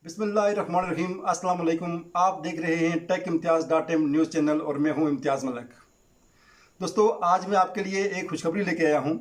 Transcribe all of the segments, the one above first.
बिस्मिल्लाहिर्रहमानिर्रहीम। अस्सलाम वालेकुम। आप देख रहे हैं टेक इम्तियाज़ .m न्यूज़ चैनल और मैं हूं इम्तियाज़ मलिक। दोस्तों, आज मैं आपके लिए एक खुशखबरी लेके आया हूं,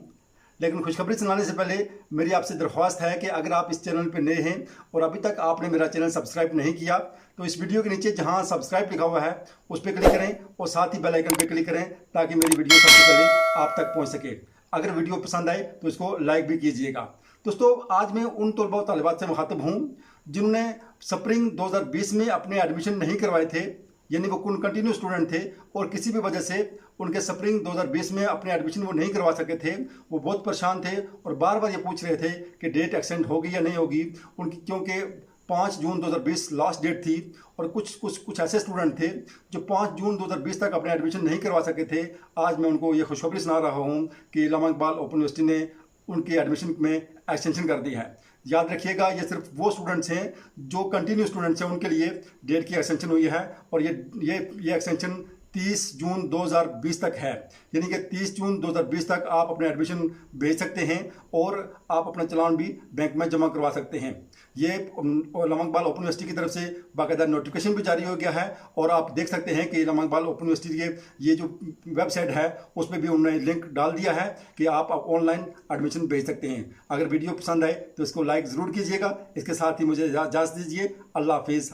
लेकिन खुशखबरी सुनाने से पहले मेरी आपसे दरख्वास्त है कि अगर आप इस चैनल पर नए हैं और अभी तक आपने मेरा चैनल सब्सक्राइब नहीं किया तो इस वीडियो के नीचे जहां सब्सक्राइब लिखा हुआ है उस पर क्लिक करें और साथ ही बेल आइकन पर क्लिक करें ताकि मेरी वीडियो सबसे पहले आप तक पहुँच सके। अगर वीडियो पसंद आए तो इसको लाइक भी कीजिएगा। दोस्तों, आज मैं उन तलबा और तालिबात से मुखातब हूँ जिन्होंने स्प्रिंग 2020 में अपने एडमिशन नहीं करवाए थे, यानी वो कंटिन्यू स्टूडेंट थे और किसी भी वजह से उनके स्प्रिंग 2020 में अपने एडमिशन वो नहीं करवा सके थे। वो बहुत परेशान थे और बार बार ये पूछ रहे थे कि डेट एक्सटेंड होगी या नहीं होगी उनकी, क्योंकि 5 जून 2020 लास्ट डेट थी और कुछ ऐसे स्टूडेंट थे जो 5 जून 2020 तक अपने एडमिशन नहीं करवा सके थे। आज मैं उनको ये खुशखबरी सुना रहा हूँ कि इलामा इकबाल ओपन यूनिवर्सिटी ने उनके एडमिशन में एक्सटेंशन कर दी है। याद रखिएगा, ये सिर्फ वो स्टूडेंट्स हैं जो कंटिन्यू स्टूडेंट्स हैं, उनके लिए डेट की एक्सटेंशन हुई है और ये एक्सटेंशन 30 जून 2020 तक है। यानी कि 30 जून 2020 तक आप अपने एडमिशन भेज सकते हैं और आप अपना चालान भी बैंक में जमा करवा सकते हैं। ये इलामा इकबाल ओपन यूनिवर्सिटी की तरफ से बाकायदा नोटिफिकेशन भी जारी हो गया है और आप देख सकते हैं कि इलामा इकबाल ओपन यूनिवर्सिटी के ये जो वेबसाइट है उस पर भी उन्होंने लिंक डाल दिया है कि आप ऑनलाइन एडमिशन भेज सकते हैं। अगर वीडियो पसंद आए तो इसको लाइक ज़रूर कीजिएगा। इसके साथ ही मुझे इजाज़त दीजिए। अल्लाह हाफिज़।